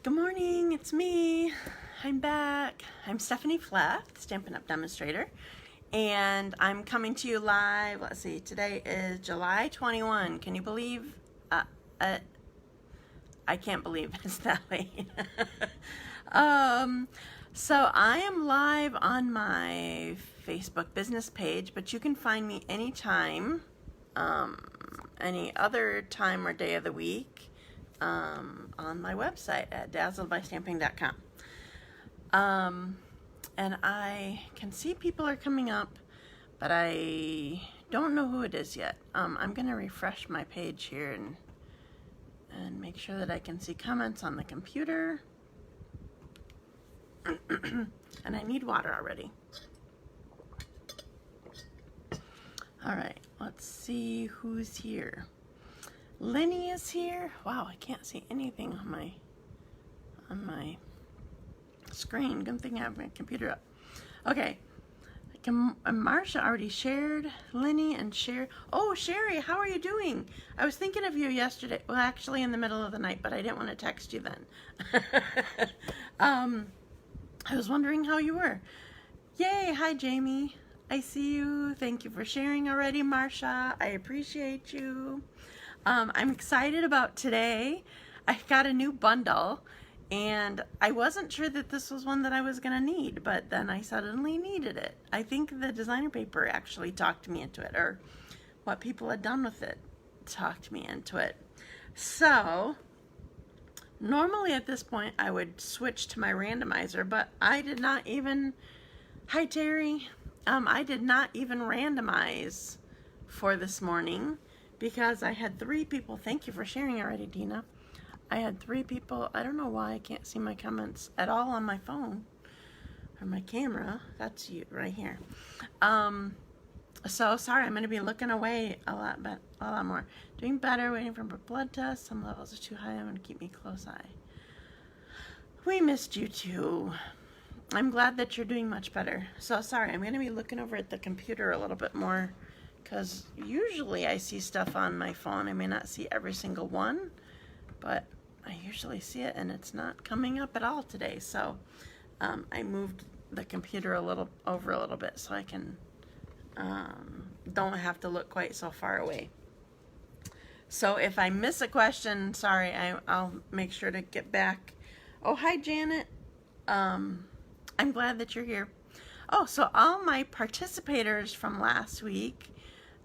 Good morning, it's me. I'm back. I'm Stephanie Flath, Stampin' Up! Demonstrator, and I'm coming to you live. Let's see, today is July 21. Can you believe? I can't believe it's that late. So I am live on my Facebook business page, but you can find me anytime, any other time or day of the week. On my website at dazzledbystamping.com. And I can see people are coming up, but I don't know who it is yet. I'm going to refresh my page here and make sure that I can see comments on the computer. And I need water already. All right, let's see who's here. Lenny is here. Wow, I can't see anything on my screen. Good thing I have my computer up. Okay, Marcia already shared. Lenny and Sherry. Oh, Sherry, how are you doing? I was thinking of you yesterday. Well, actually in the middle of the night, but I didn't want to text you then. I was wondering how you were. Yay, hi Jamie. I see you. Thank you for sharing already, Marcia. I appreciate you. I'm excited about today. I got a new bundle and I wasn't sure that this was one that I was gonna need, but then I suddenly needed it. I think the designer paper actually talked me into it, or what people had done with it talked me into it. So normally at this point I would switch to my randomizer, but I did not even, hi Terry, I did not even randomize for this morning, because I had 3 people. Thank you for sharing already, Deanna. I had 3 people. I don't know why I can't see my comments at all on my phone or my camera. That's you right here. So sorry, I'm going to be looking away a lot more. Doing better, waiting for a blood test. Some levels are too high. I'm going to keep me close eye. We missed you too. I'm glad that you're doing much better. So sorry, I'm going to be looking over at the computer a little bit more, because usually I see stuff on my phone. I may not see every single one, but I usually see it, and it's not coming up at all today. So I moved the computer over a little bit so I can don't have to look quite so far away. So if I miss a question, sorry, I'll make sure to get back. Oh, hi Janet. I'm glad that you're here. Oh, so all my participators from last week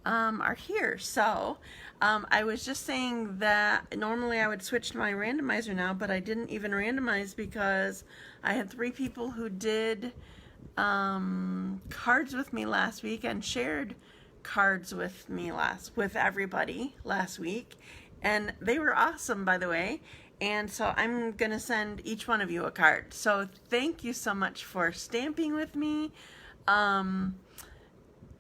are here. So I was just saying that normally I would switch to my randomizer now, but I didn't even randomize because I had 3 people who did cards with me last week and shared cards with me with everybody last week, and they were awesome, by the way. And so I'm gonna send each one of you a card. So thank you so much for stamping with me.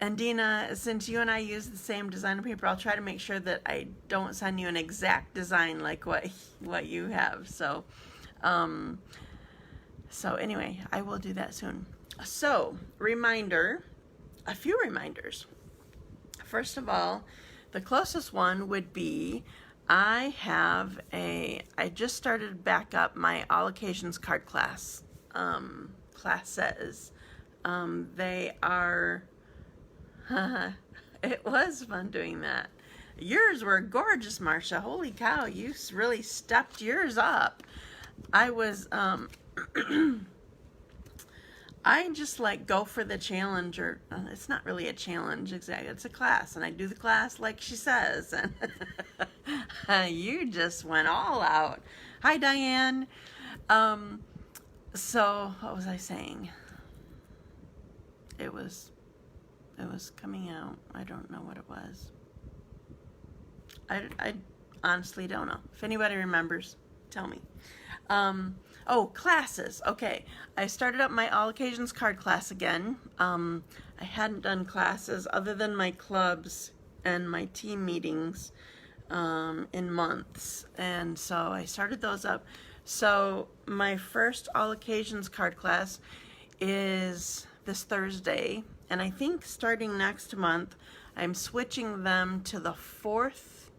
And Deanna, since you and I use the same designer paper, I'll try to make sure that I don't send you an exact design like what you have. So, so anyway, I will do that soon. So, a few reminders. First of all, the closest one would be I just started back up my all occasions card class classes. They are. It was fun doing that. Yours were gorgeous, Marcia. Holy cow, you really stepped yours up. I was, I just like go for the challenge, or it's not really a challenge exactly. It's a class, and I do the class like she says. And you just went all out. Hi, Diane. So what was I saying? It was coming out. I don't know what it was. I honestly don't know. If anybody remembers, tell me. Oh, classes. Okay, I started up my all occasions card class again. I hadn't done classes other than my clubs and my team meetings in months, and so I started those up. So my first all occasions card class is this Thursday, and I think starting next month I'm switching them to the 4th.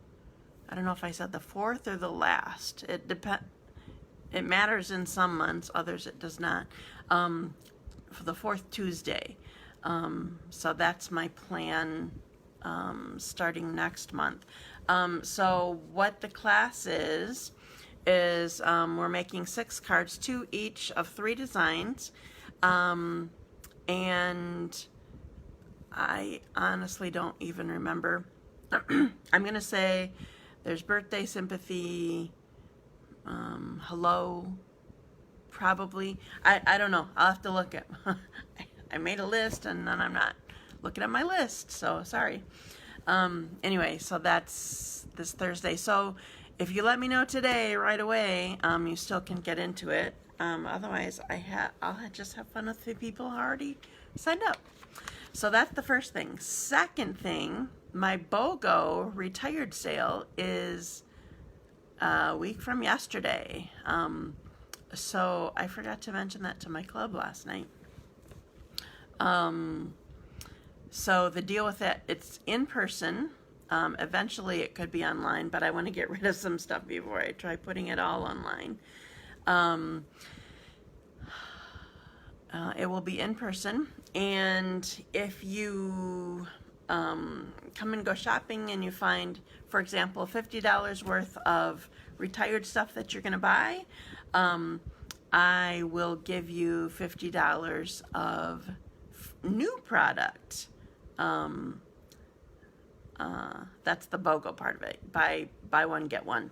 I don't know if I said the 4th or the last. it matters in some months, others it does not. For the fourth Tuesday. So that's my plan starting next month. So what the class is we're making 6 cards, 2 each of 3 designs. And I honestly don't even remember. I'm going to say there's birthday sympathy, hello, probably. I don't know. I'll have to look at. I made a list and then I'm not looking at my list, so sorry. Anyway, so that's this Thursday. So if you let me know today right away, you still can get into it. Otherwise, I'll just have fun with the people who already signed up. So that's the first thing. Second thing, my Bogo retired sale is a week from yesterday. So I forgot to mention that to my club last night. So the deal with it, it's in person. Eventually it could be online, but I want to get rid of some stuff before I try putting it all online. It will be in person, and if you come and go shopping and you find, for example, $50 worth of retired stuff that you're going to buy, I will give you $50 of new product. That's the BOGO part of it. Buy one, get one.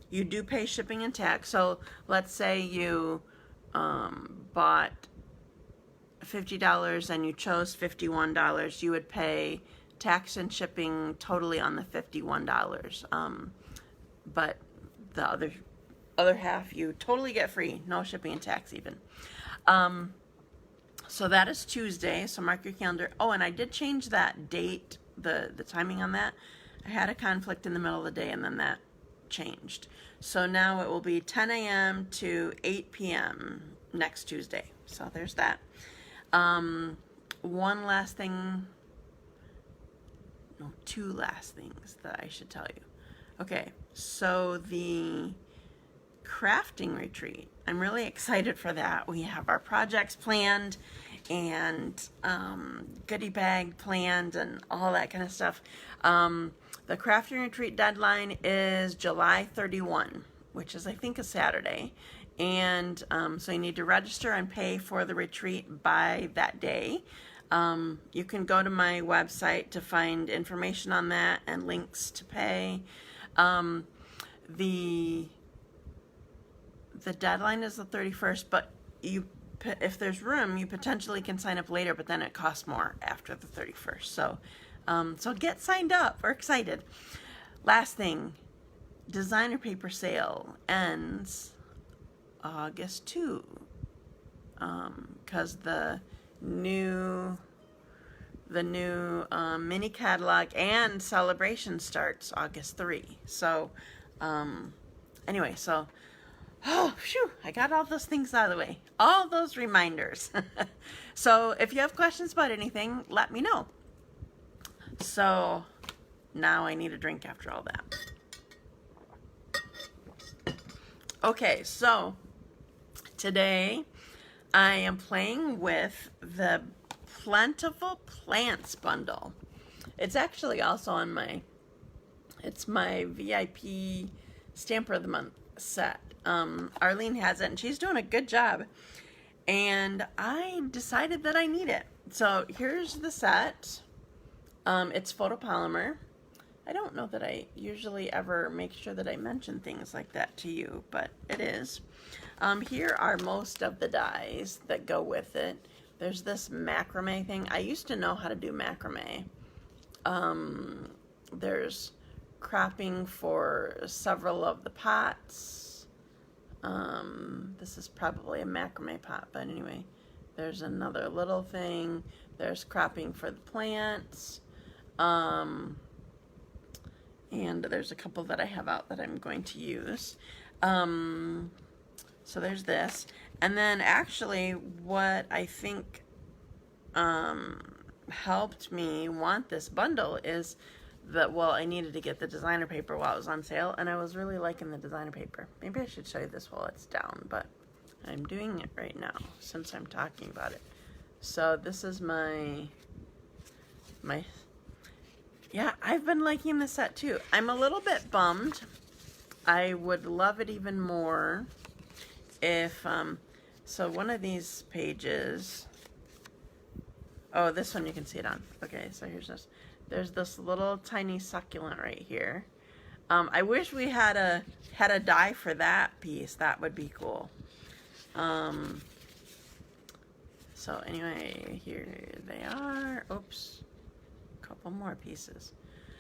You do pay shipping and tax. So let's say you bought $50 and you chose $51. You would pay tax and shipping totally on the $51. But the other half you totally get free. No shipping and tax even. So that is Tuesday, so mark your calendar. Oh, and I did change that date, the timing on that. I had a conflict in the middle of the day, and then that changed. So now it will be 10 a.m. to 8 p.m. next Tuesday. So there's that. One last thing. No, 2 last things that I should tell you. Okay, so the crafting retreat. I'm really excited for that. We have our projects planned and goodie bag planned and all that kind of stuff. The crafting retreat deadline is July 31, which is I think a Saturday. And so you need to register and pay for the retreat by that day. You can go to my website to find information on that and links to pay. The deadline is the 31st, but if there's room, you potentially can sign up later, but then it costs more after the 31st. So, so get signed up. We're excited. Last thing, designer paper sale ends August 2, because the new mini catalog and celebration starts August 3. So, anyway, so. Oh, phew, I got all those things out of the way. All those reminders. So if you have questions about anything, let me know. So now I need a drink after all that. Okay, so today I am playing with the Plentiful Plants bundle. It's actually also on it's my VIP Stamper of the Month set. Arlene has it, and she's doing a good job. And I decided that I need it. So here's the set. It's photopolymer. I don't know that I usually ever make sure that I mention things like that to you, but it is. Here are most of the dies that go with it. There's this macrame thing. I used to know how to do macrame. There's cropping for several of the pots. This is probably a macrame pot, but anyway, there's another little thing. There's cropping for the plants. And there's a couple that I have out that I'm going to use. So there's this. And then actually what I think helped me want this bundle is well, I needed to get the designer paper while it was on sale, and I was really liking the designer paper. Maybe I should show you this while it's down, but I'm doing it right now since I'm talking about it. So this is my yeah, I've been liking the set too. I'm a little bit bummed. I would love it even more if so one of these pages, oh, this one you can see it on. Okay, so here's this. There's this little tiny succulent right here. I wish we had a die for that piece. That would be cool. So anyway, here they are. Oops, a couple more pieces.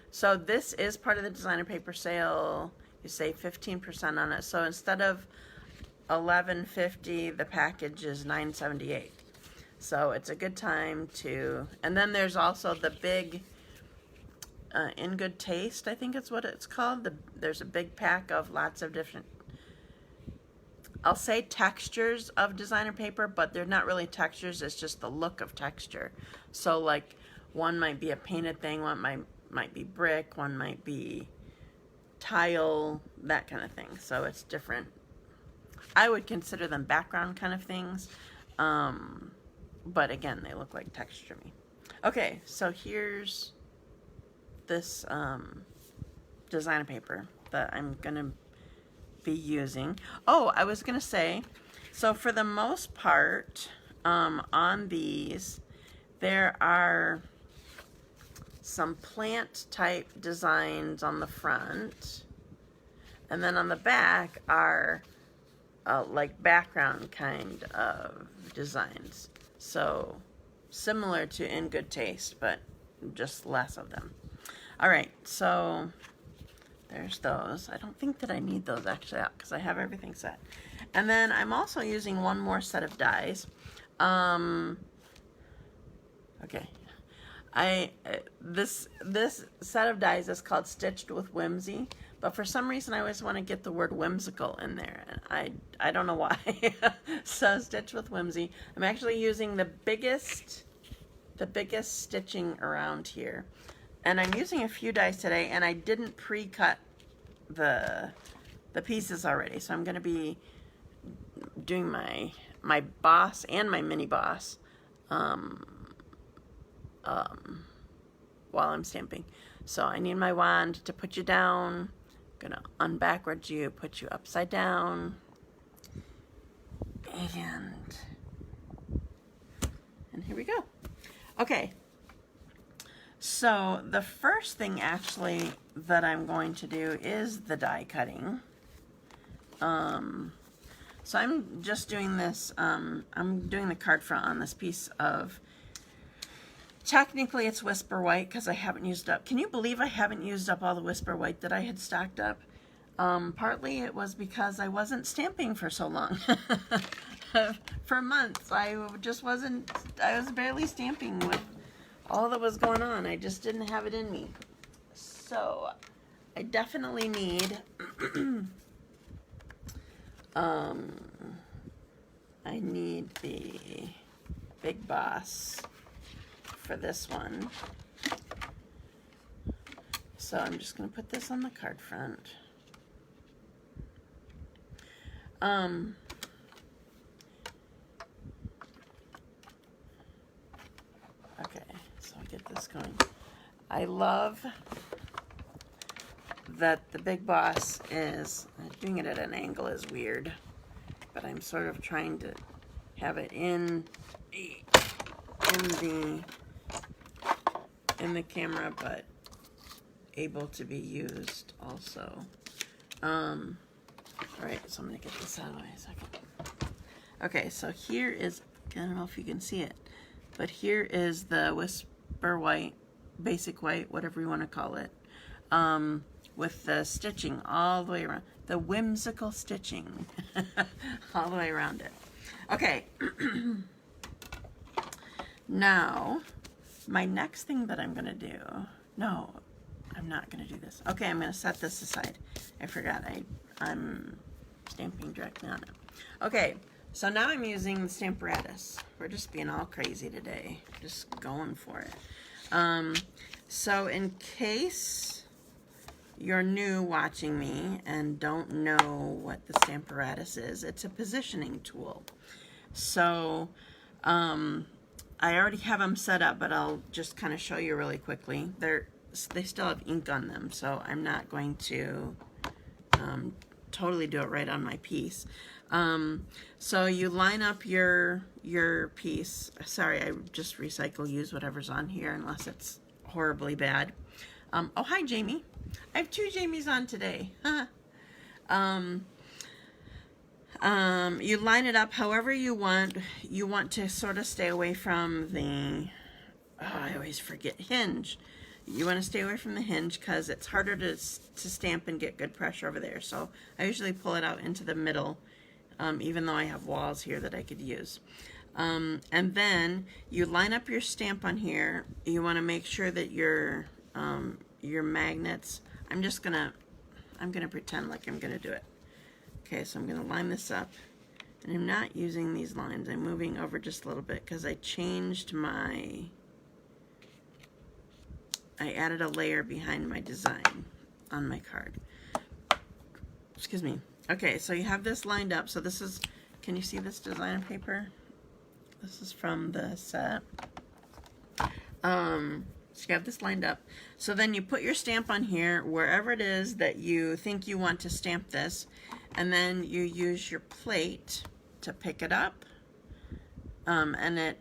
So this is part of the designer paper sale. You save 15% on it. So instead of $11.50, the package is $9.78. So it's a good time to. And then there's also the big. In Good Taste, I think it's what it's called. There's a big pack of lots of different, I'll say textures of designer paper, but they're not really textures, it's just the look of texture. So like one might be a painted thing, one might be brick, one might be tile, that kind of thing. So it's different. I would consider them background kind of things. But again, they look like texture to me. Okay, so here's this designer paper that I'm gonna be using. Oh, I was gonna say, so for the most part on these there are some plant type designs on the front, and then on the back are like background kind of designs, so similar to In Good Taste but just less of them. All right, so there's those. I don't think that I need those actually out because I have everything set. And then I'm also using one more set of dies. Okay, this set of dies is called Stitched with Whimsy, but for some reason I always want to get the word whimsical in there, and I don't know why. So Stitched with Whimsy. I'm actually using the biggest stitching around here. And I'm using a few dies today, and I didn't pre-cut the pieces already. So I'm going to be doing my boss and my mini boss while I'm stamping. So I need my wand to put you down. I'm going to unbackward you, put you upside down. And here we go. Okay. So the first thing actually that I'm going to do is the die cutting. So I'm just doing this, I'm doing the card front on this piece of, technically it's Whisper White because I haven't used up, can you believe I haven't used up all the Whisper White that I had stocked up? Partly it was because I wasn't stamping for so long. For months, I was barely stamping with all that was going on. I just didn't have it in me. So I definitely need I need the Big Boss for this one. So I'm just going to put this on the card front. Okay, so I'll get this going. I love that the Big Boss is, doing it at an angle is weird, but I'm sort of trying to have it in the camera, but able to be used also. Alright, so I'm going to get this out of the way a second. Okay, so here is, I don't know if you can see it, but here is the Whisper White, Basic White, whatever you want to call it, with the stitching all the way around, the whimsical stitching all the way around it. Okay, now my next thing that I'm going to do, no, I'm not going to do this. Okay, I'm going to set this aside. I forgot I'm stamping directly on it. Okay, so now I'm using the Stamparatus. We're just being all crazy today, just going for it. So in case you're new watching me and don't know what the Stamparatus is, it's a positioning tool. So I already have them set up, but I'll just kind of show you really quickly. They still have ink on them, so I'm not going to totally do it right on my piece. So you line up your piece. Sorry, I just recycle, use whatever's on here unless it's horribly bad. Oh, hi, Jamie. I have 2 Jamies on today. You line it up however you want. You want to sort of stay away from the, I always forget, hinge. You want to stay away from the hinge because it's harder to stamp and get good pressure over there. So I usually pull it out into the middle, even though I have walls here that I could use. And then you line up your stamp on here. You want to make sure that your magnets, I'm gonna pretend like I'm gonna do it. Okay, so I'm gonna line this up, and I'm not using these lines. I'm moving over just a little bit because I added a layer behind my design on my card. Excuse me. Okay, so you have this lined up. So this is, can you see this designer paper? This is from the set. So you have this lined up. So then you put your stamp on here, wherever it is that you think you want to stamp this, and then you use your plate to pick it up, and it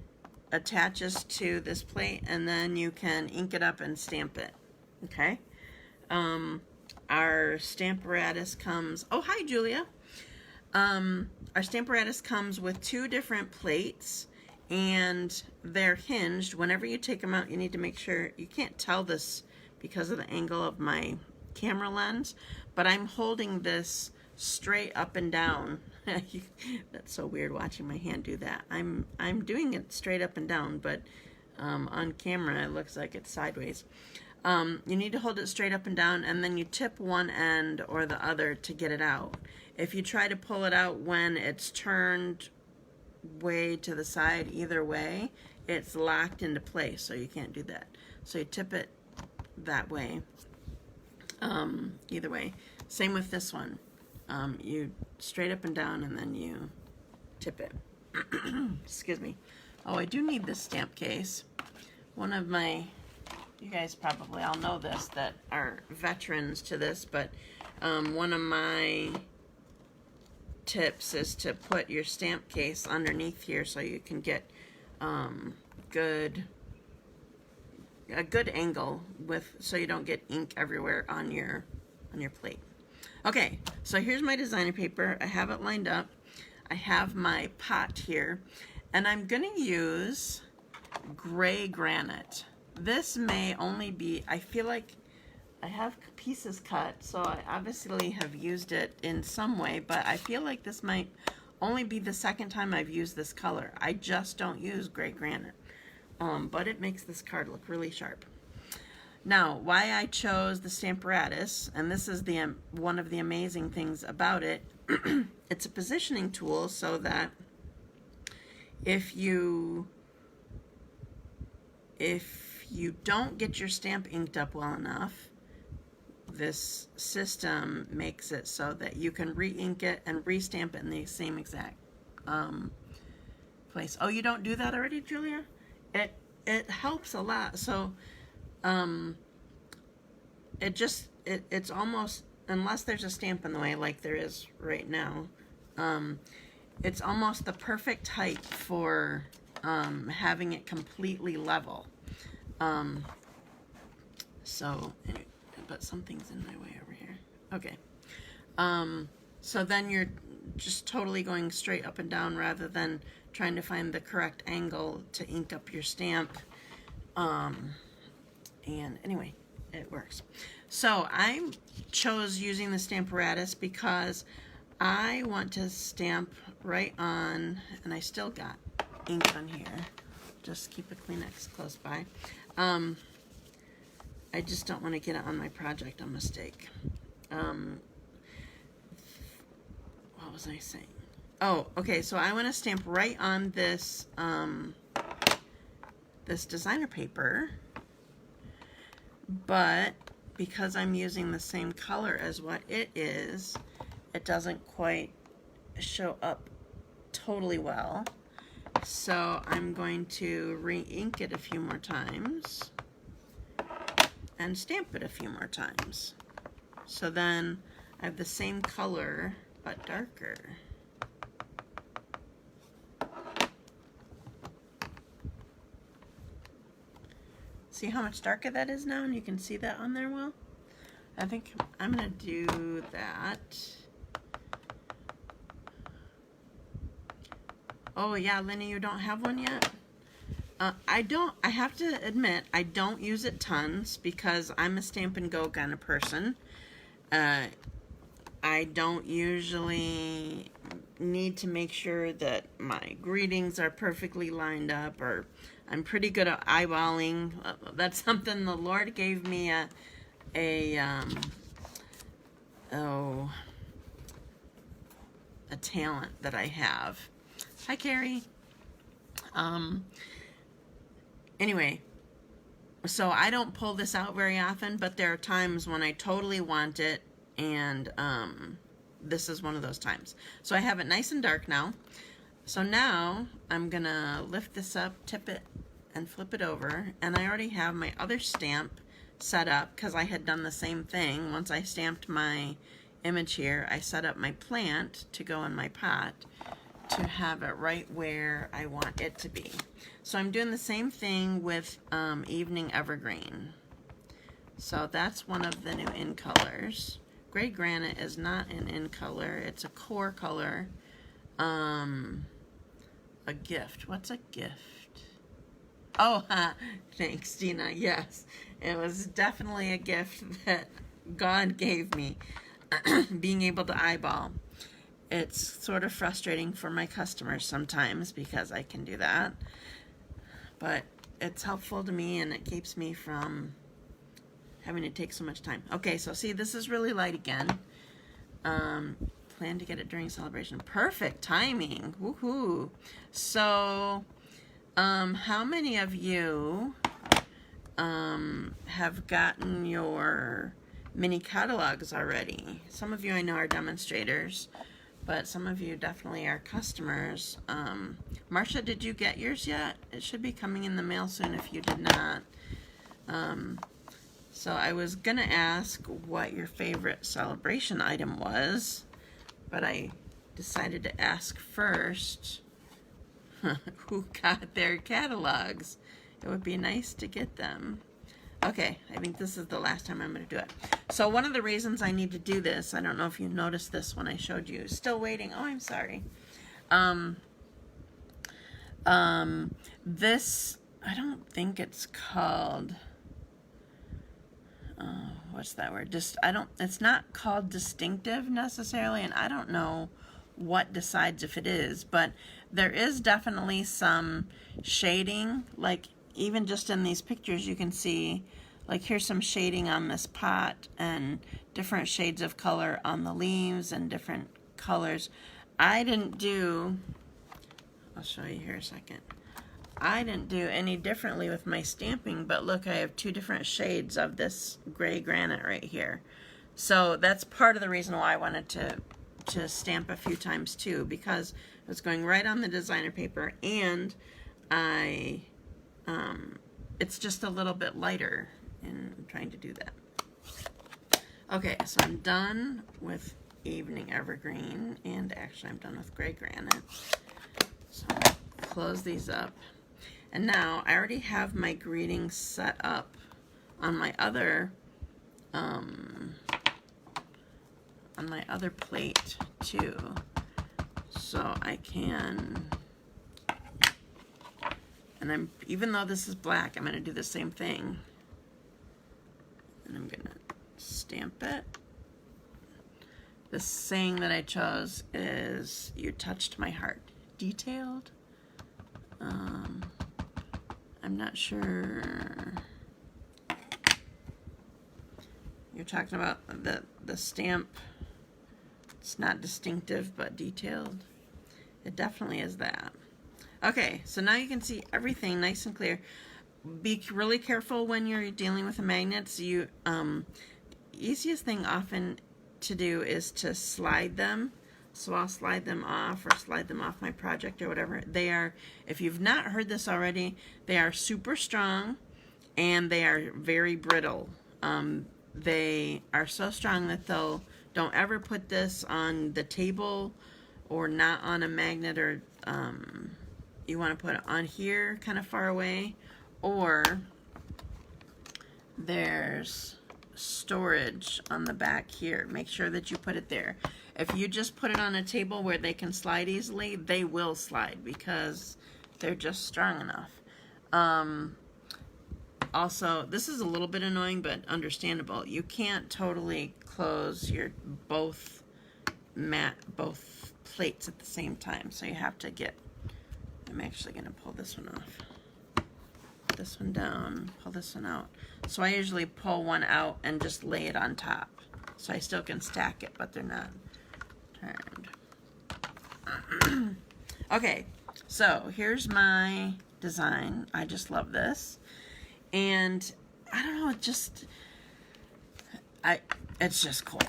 attaches to this plate, and then you can ink it up and stamp it. Okay. Our Stamparatus comes, oh hi Julia. Our Stamparatus comes with 2 different plates, and they're hinged. Whenever you take them out, you need to make sure, you can't tell this because of the angle of my camera lens, but I'm holding this straight up and down. That's so weird watching my hand do that. I'm doing it straight up and down, but on camera it looks like it's sideways. You need to hold it straight up and down, and then you tip one end or the other to get it out. If you try to pull it out when it's turned way to the side, either way, it's locked into place, so you can't do that. So you tip it that way, either way. Same with this one. You straight up and down, and then you tip it. Excuse me. Oh, I do need this stamp case. One of my, you guys probably all know this, that are veterans to this, but one of my tips is to put your stamp case underneath here so you can get a good angle so you don't get ink everywhere on your plate. Okay, so here's my designer paper. I have it lined up. I have my pot here, and I'm gonna use gray granite. This may only be, I feel like I have pieces cut, so I obviously have used it in some way, but I feel like this might only be the second time I've used this color. I just don't use gray granite, but it makes this card look really sharp. Now, why I chose the Stamparatus, and this is one of the amazing things about it, it's a positioning tool so that if you don't get your stamp inked up well enough, this system makes it so that you can re-ink it and re-stamp it in the same exact place. Oh, you don't do that already, Julia? It helps a lot. So it's almost, unless there's a stamp in the way like there is right now, it's almost the perfect height for having it completely level. So anyway, but something's in my way over here. Okay. So then you're just totally going straight up and down rather than trying to find the correct angle to ink up your stamp. And anyway, it works. So I chose using the Stamparatus because I want to stamp right on, and I still got ink on here. Just keep a Kleenex close by. I just don't want to get it on my project a mistake. What was I saying? Oh, okay, so I want to stamp right on this this designer paper but because I'm using the same color as what it is, it doesn't quite show up totally well. So I'm going to re-ink it a few more times and stamp it a few more times. So then I have the same color but darker. See how much darker that is now, and you can see that on there well? I think I'm gonna do that. Oh yeah, Lenny, you don't have one yet? I have to admit, I don't use it tons because I'm a stamp and go kind of person. I don't usually need to make sure that my greetings are perfectly lined up, or I'm pretty good at eyeballing. That's something the Lord gave me a talent that I have. Hi, Carrie. Anyway, so I don't pull this out very often, but there are times when I totally want it, and this is one of those times. So I have it nice and dark now. So now I'm gonna lift this up, tip it, and flip it over, and I already have my other stamp set up because I had done the same thing. Once I stamped my image here, I set up my plant to go in my pot to have it right where I want it to be. So I'm doing the same thing with Evening Evergreen. So that's one of the new in colors. Gray Granite is not an in color, it's a core color. A gift. What's a gift? Oh, thanks, Dina. Yes, it was definitely a gift that God gave me, being able to eyeball. It's sort of frustrating for my customers sometimes because I can do that, but it's helpful to me and it keeps me from having to take so much time. Okay, so see, this is really light again. Plan to get it during celebration. Perfect timing. Woohoo. So, how many of you have gotten your mini catalogs already? Some of you I know are demonstrators, but some of you definitely are customers. Marcia, did you get yours yet? It should be coming in the mail soon if you did not. So I was gonna ask what your favorite celebration item was, but I decided to ask first who got their catalogs. It would be nice to get them. Okay, I think this is the last time I'm going to do it. So one of the reasons I need to do this, I don't know if you noticed this when I showed you. Still waiting. Oh, I'm sorry. This, I don't think it's called, what's that word? It's not called distinctive necessarily, and I don't know what decides if it is, but there is definitely some shading, like even just in these pictures you can see, like here's some shading on this pot and different shades of color on the leaves and different colors. I didn't do, I'll show you here a second. I didn't do any differently with my stamping, but look, I have two different shades of this gray granite right here. So that's part of the reason why I wanted to stamp a few times too, because it was going right on the designer paper, and it's just a little bit lighter in trying to do that. Okay, so I'm done with Evening Evergreen, and actually I'm done with Gray Granite. So I'll close these up. And now I already have my greetings set up on my other plate too, so I can, and even though this is black, I'm going to do the same thing, and I'm going to stamp it. The saying that I chose is, "You touched my heart." Detailed. I'm not sure. You're talking about the stamp. It's not distinctive, but detailed. It definitely is that. Okay, so now you can see everything nice and clear. be really careful when you're dealing with the magnets. You easiest thing often to do is to slide them. So I'll slide them off, or slide them off my project or whatever. They are, if you've not heard this already, they are super strong and they are very brittle. They are so strong that don't ever put this on the table or not on a magnet, or you want to put it on here kind of far away, or there's storage on the back here. Make sure that you put it there. If you just put it on a table where they can slide easily, they will slide because they're just strong enough. Also, this is a little bit annoying but understandable. You can't totally close your both plates at the same time, so you have to get, I'm actually going to pull this one off. Put this one down, pull this one out. So I usually pull one out and just lay it on top. So I still can stack it, but they're not turned. Okay, so here's my design. I just love this. And I don't know, it's just cool.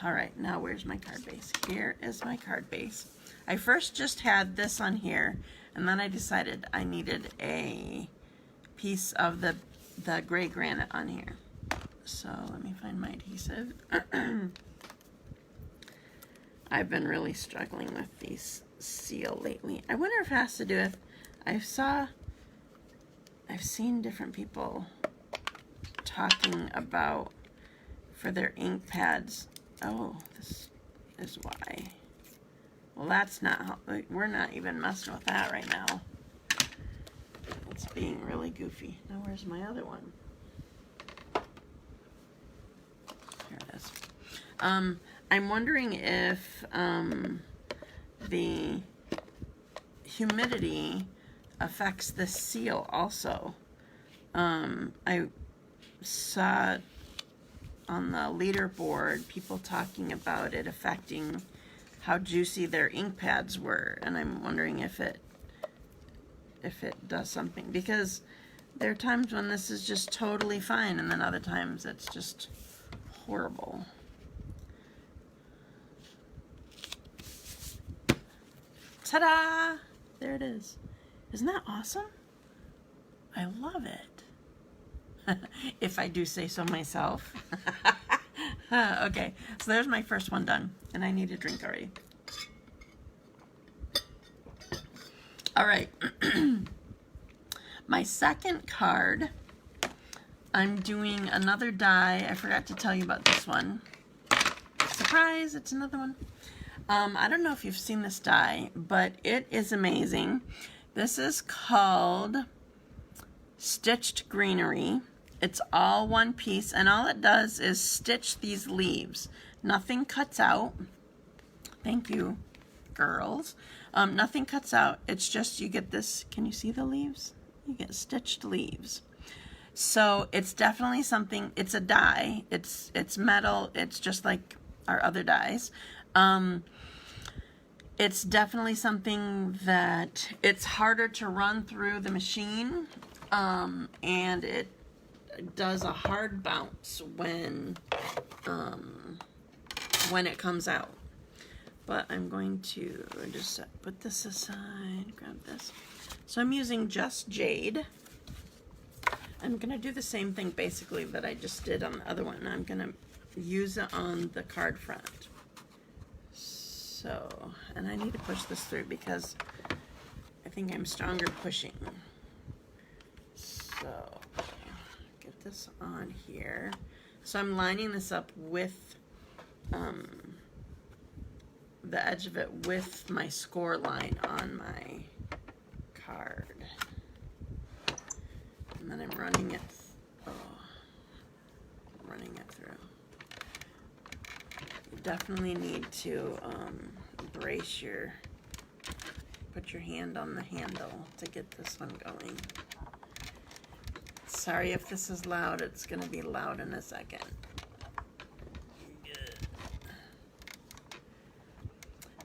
All right, now where's my card base? Here is my card base. I first just had this on here, and then I decided I needed a piece of the gray granite on here. So let me find my adhesive. I've been really struggling with these seal lately. I wonder if it has to do with, I've seen different people talking about for their ink pads. Oh, this is why. Well, that's not, we're not even messing with that right now. It's being really goofy. Now where's my other one? Here it is. I'm wondering if the humidity affects the seal also. I saw on the leaderboard people talking about it affecting how juicy their ink pads were, and I'm wondering if it does something, because there are times when this is just totally fine, and then other times it's just horrible. Ta-da! There it is. Isn't that awesome? I love it. If I do say so myself. Okay, so there's my first one done, and I need a drink already. All right. My second card, I'm doing another die. I forgot to tell you about this one. Surprise, it's another one. I don't know if you've seen this die, but it is amazing. This is called Stitched Greenery. It's all one piece, and all it does is stitch these leaves. Nothing cuts out. Thank you, girls. Nothing cuts out. It's just, you get this, can you see the leaves? You get stitched leaves. So it's definitely something, it's a die. It's metal. It's just like our other dies. It's definitely something that it's harder to run through the machine, and it does a hard bounce when it comes out. But I'm going to just put this aside, grab this. So I'm using just Jade. I'm going to do the same thing basically that I just did on the other one. I'm going to use it on the card front. So, and I need to push this through because I think I'm stronger pushing. So, get this on here. So I'm lining this up with the edge of it with my score line on my card. And then I'm running it through. You definitely need to put your hand on the handle to get this one going. Sorry if this is loud, it's going to be loud in a second.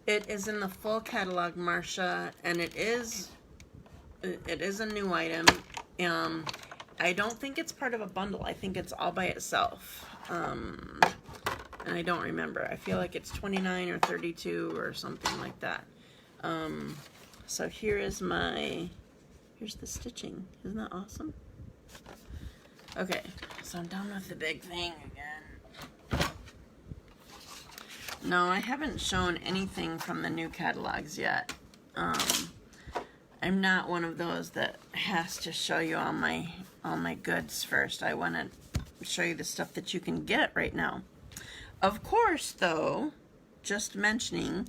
It is in the full catalog, Marcia, and it is a new item. I don't think it's part of a bundle. I think it's all by itself. And I don't remember. I feel like it's 29 or 32 or something like that. So here's the stitching. Isn't that awesome? Okay, so I'm done with the big thing again. No, I haven't shown anything from the new catalogs yet. I'm not one of those that has to show you all my goods first. I want to show you the stuff that you can get right now. Of course, though, just mentioning,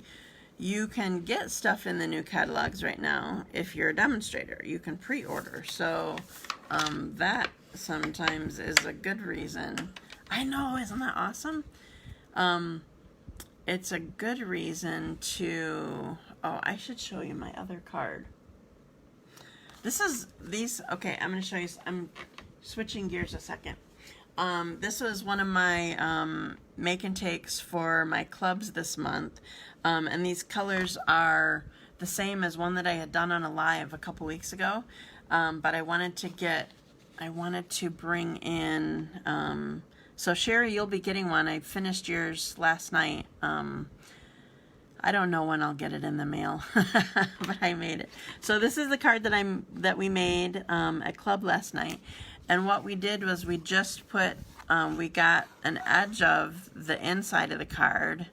you can get stuff in the new catalogs right now if you're a demonstrator. You can pre-order, so that sometimes is a good reason. I know, isn't that awesome? It's a good reason to... Oh, I should show you my other card. Okay, I'm going to show you... I'm switching gears a second. This was one of my make and takes for my clubs this month. And these colors are the same as one that I had done on a live a couple weeks ago. But I wanted to bring in... So Sherry, you'll be getting one. I finished yours last night. I don't know when I'll get it in the mail, but I made it. So this is the card that we made at club last night. And what we did was we just put, we got an edge of the inside of the card,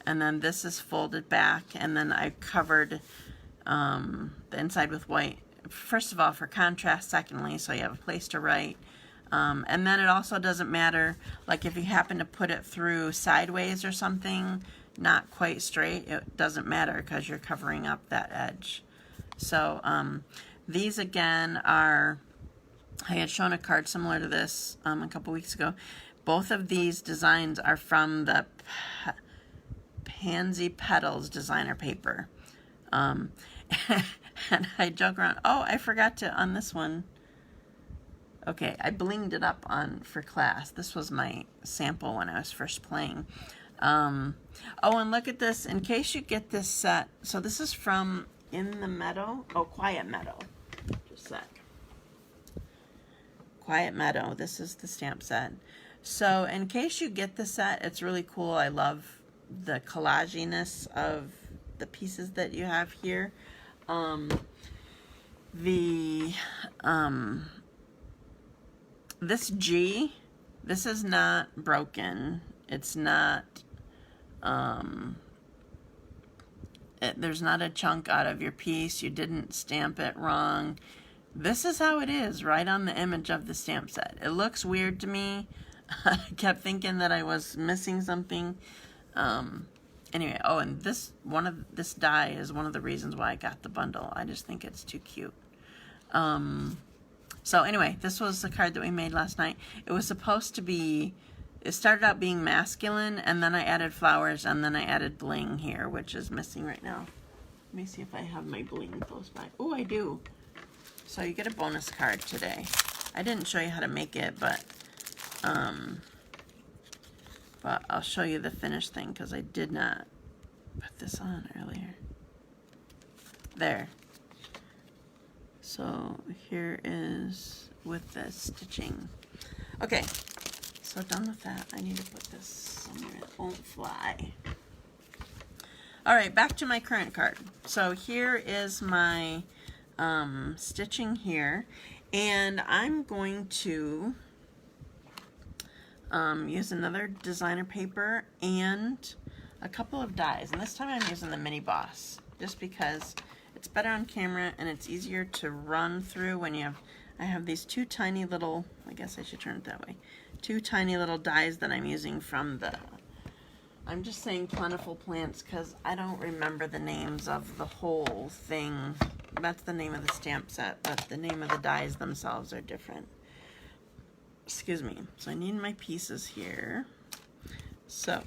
and then this is folded back, and then I covered the inside with white. First of all, for contrast, secondly, so you have a place to write. And then it also doesn't matter, like if you happen to put it through sideways or something, not quite straight, it doesn't matter because you're covering up that edge. So these again are, I had shown a card similar to this a couple weeks ago. Both of these designs are from the Pansy Petals designer paper. And I joke around, oh, I forgot to, on this one, okay, I blinged it up for class. This was my sample when I was first playing. Oh, and look at this, in case you get this set. So this is from In the Meadow. Oh, Quiet Meadow. Just a sec. Quiet Meadow. This is the stamp set. So in case you get the set, it's really cool. I love the collaginess of the pieces that you have here. This G, this is not broken. It's not, there's not a chunk out of your piece. You didn't stamp it wrong. This is how it is, right on the image of the stamp set. It looks weird to me. I kept thinking that I was missing something. Anyway, oh, and this die is one of the reasons why I got the bundle. I just think it's too cute. So anyway, this was the card that we made last night. It was supposed to be, it started out being masculine, and then I added flowers, and then I added bling here, which is missing right now. Let me see if I have my bling close by. Oh, I do. So you get a bonus card today. I didn't show you how to make it, but I'll show you the finished thing, because I did not put this on earlier. There. So here is with the stitching. Okay, so done with that. I need to put this somewhere it won't fly. All right, back to my current card. So here is my stitching here, and I'm going to use another designer paper and a couple of dies, and this time I'm using the Mini Boss just because it's better on camera and it's easier to run through when you have, I have these two tiny little, I guess I should turn it that way, two tiny little dies that I'm using from the, I'm just saying Plentiful Plants because I don't remember the names of the whole thing. That's the name of the stamp set, but the name of the dies themselves are different. Excuse me. So I need my pieces here. So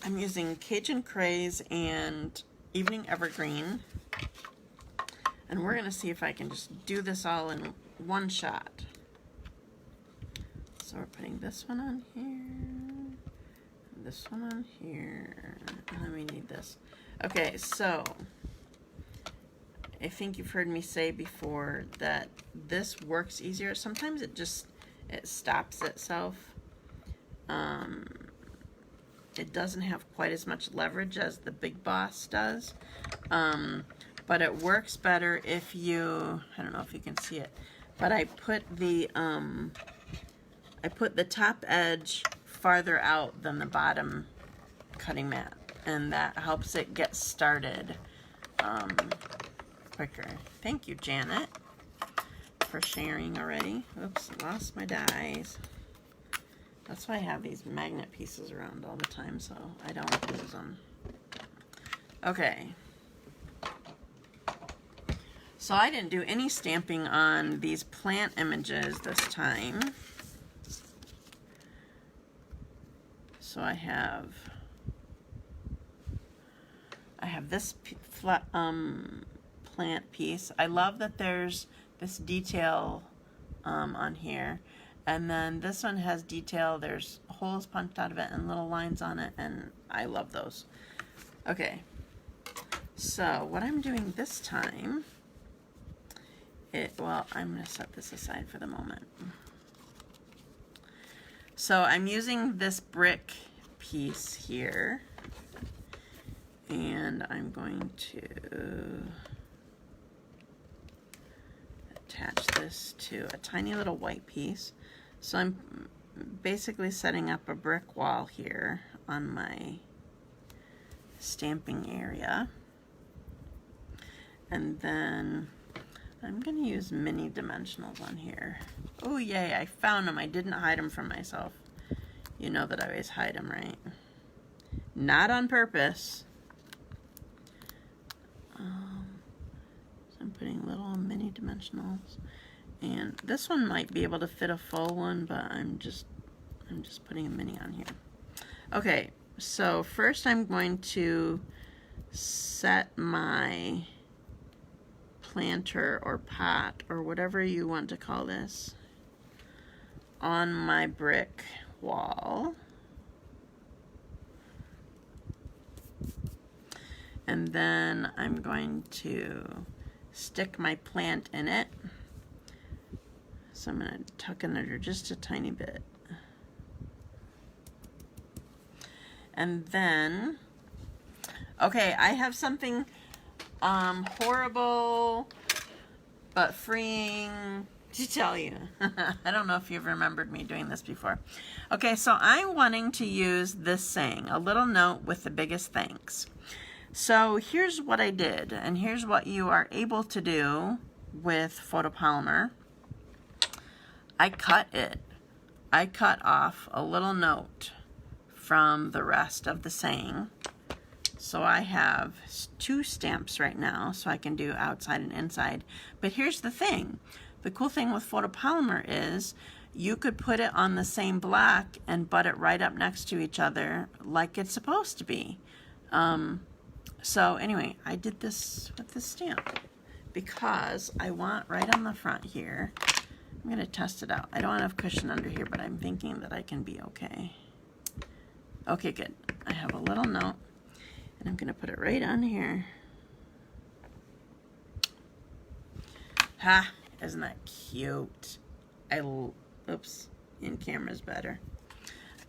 I'm using Cajun Craze and Evening Evergreen. And we're going to see if I can just do this all in one shot. So we're putting this one on here, this one on here, and then we need this. Okay, so I think you've heard me say before that this works easier. Sometimes it stops itself. It doesn't have quite as much leverage as the Big Boss does. But it works better if you, I don't know if you can see it, but I put the top edge farther out than the bottom cutting mat, and that helps it get started quicker. Thank you, Janet, for sharing already. Oops, lost my dies. That's why I have these magnet pieces around all the time, so I don't lose them. Okay. So I didn't do any stamping on these plant images this time. So I have this plant piece. I love that there's this detail on here. And then this one has detail. There's holes punched out of it and little lines on it, and I love those. Okay. So what I'm doing this time, well, I'm going to set this aside for the moment. So I'm using this brick piece here, and I'm going to attach this to a tiny little white piece. So I'm basically setting up a brick wall here on my stamping area. And then I'm going to use mini dimensionals on here. Oh, yay, I found them. I didn't hide them from myself. You know that I always hide them, right? Not on purpose. So I'm putting little mini dimensionals. And this one might be able to fit a full one, but I'm just putting a mini on here. Okay, so first I'm going to set my planter or pot or whatever you want to call this on my brick wall. And then I'm going to stick my plant in it. So I'm going to tuck in under just a tiny bit. And then, okay, I have something horrible but freeing to tell you. I don't know if you've remembered me doing this before. Okay, so I'm wanting to use this saying, a little note with the biggest thanks. So here's what I did, and here's what you are able to do with photopolymer. I cut it. I cut off a little note from the rest of the saying. So I have 2 stamps right now, so I can do outside and inside. But here's the thing. The cool thing with photopolymer is you could put it on the same block and butt it right up next to each other like it's supposed to be. So anyway, I did this with this stamp because I want right on the front here. I'm going to test it out. I don't have cushion under here, but I'm thinking that I can be okay. Okay, good. I have a little note, and I'm going to put it right on here. Ha! Isn't that cute? Oops, in camera's better.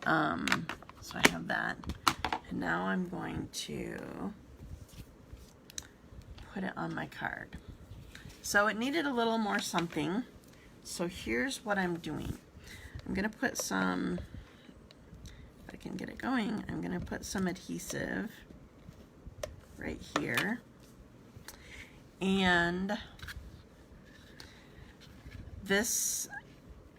So I have that. And now I'm going to put it on my card. So it needed a little more something. So here's what I'm doing. I'm going to put some, if I can get it going, I'm going to put some adhesive right here. And this,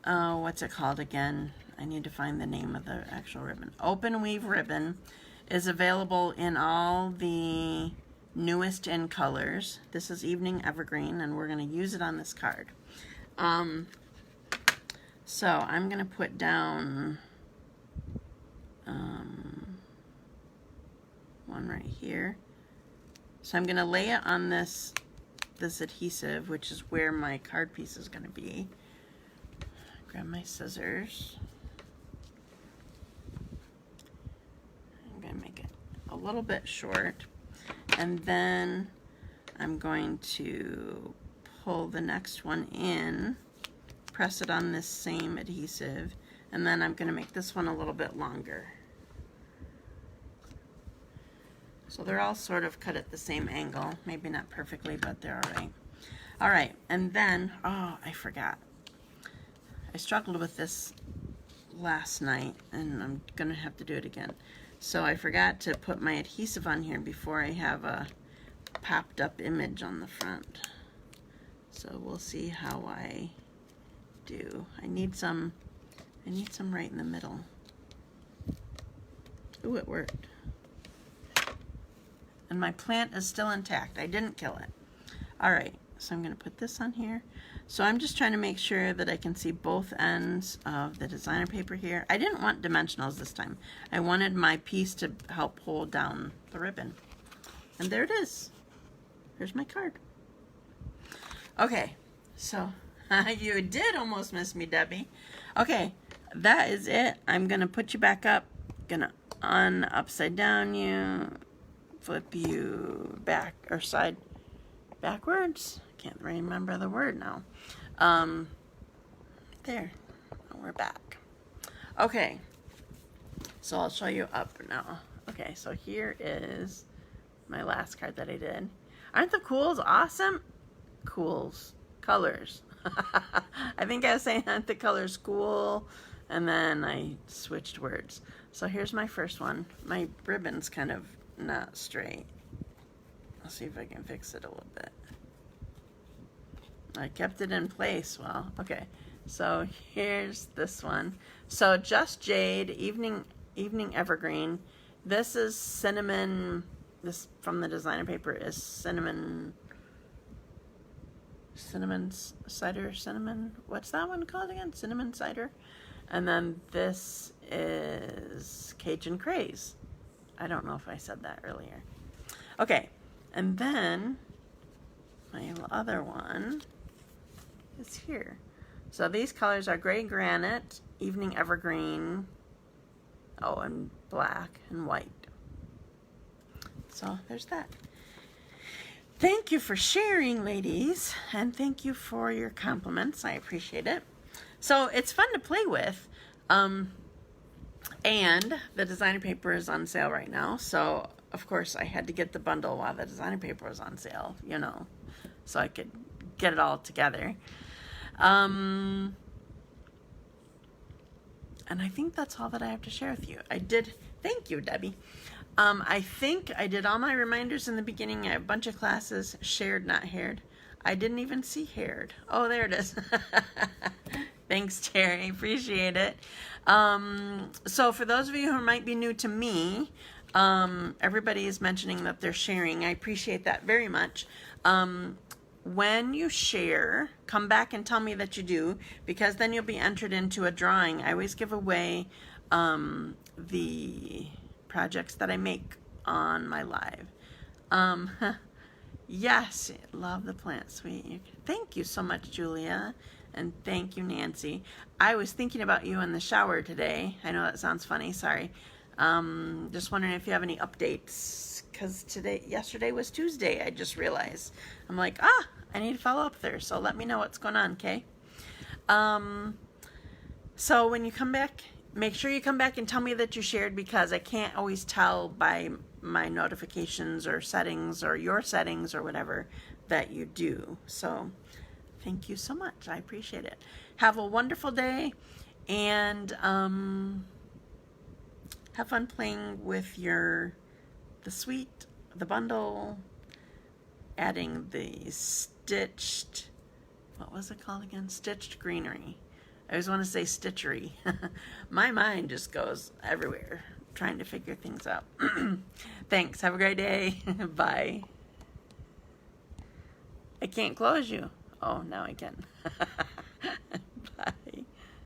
what's it called again? I need to find the name of the actual ribbon. Open weave ribbon is available in all the newest in colors. This is Evening Evergreen, and we're going to use it on this card. So I'm going to put down one right here. So I'm going to lay it on this adhesive, which is where my card piece is going to be. Grab my scissors. I'm going to make it a little bit short. And then I'm going to pull the next one in, press it on this same adhesive, and then I'm going to make this one a little bit longer. So they're all sort of cut at the same angle. Maybe not perfectly, but they're all right. All right, and then, oh, I forgot. I struggled with this last night, and I'm gonna have to do it again. So I forgot to put my adhesive on here before I have a popped up image on the front. So we'll see how I do. I need some right in the middle. Ooh, it worked. And my plant is still intact. I didn't kill it. All right, so I'm gonna put this on here. So I'm just trying to make sure that I can see both ends of the designer paper here. I didn't want dimensionals this time. I wanted my piece to help hold down the ribbon. And there it is. Here's my card. Okay, so you did almost miss me, Debbie. Okay, that is it. I'm gonna put you back up. Gonna upside down you, flip you back or side backwards. Can't remember the word now. There, we're back. Okay, so I'll show you up now. Okay, so here is my last card that I did. Aren't the cools awesome? Cools, colors. I think I was saying aren't the colors cool, and then I switched words. So here's my first one. My ribbon's kind of not straight. I'll see if I can fix it a little bit. I kept it in place. Well, okay. So here's this one. So just Jade, evening evergreen. This is cinnamon. This from the designer paper is cinnamon cider, cinnamon. What's that one called again? Cinnamon cider. And then this is Cajun Craze. I don't know if I said that earlier. Okay, and then my other one is here. So these colors are gray granite, evening evergreen, oh, and black and white. So there's that. Thank you for sharing, ladies, and thank you for your compliments. I appreciate it. So it's fun to play with. And the designer paper is on sale right now. So, of course, I had to get the bundle while the designer paper was on sale, you know, so I could get it all together. And I think that's all that I have to share with you. Thank you, Debbie. I think I did all my reminders in the beginning. I have a bunch of classes, shared, not haired. I didn't even see haired. Oh, there it is. Thanks, Terry. Appreciate it. So for those of you who might be new to me, everybody is mentioning that they're sharing. I appreciate that very much. When you share, come back and tell me that you do, because then you'll be entered into a drawing. I always give away the projects that I make on my live. Yes, love the plant, sweet. Thank you so much, Julia. And thank you, Nancy. I was thinking about you in the shower today. I know that sounds funny, sorry. Just wondering if you have any updates, because yesterday was Tuesday, I just realized. I'm like, I need to follow up there, so let me know what's going on, okay? So when you come back, make sure you come back and tell me that you shared, because I can't always tell by my notifications or settings or your settings or whatever that you do. So thank you so much. I appreciate it. Have a wonderful day, and have fun playing with the suite, the bundle, adding the stitched, what was it called again? Stitched greenery. I always want to say stitchery. My mind just goes everywhere trying to figure things out. Thanks. Have a great day. Bye. I can't close you. Oh, now I can.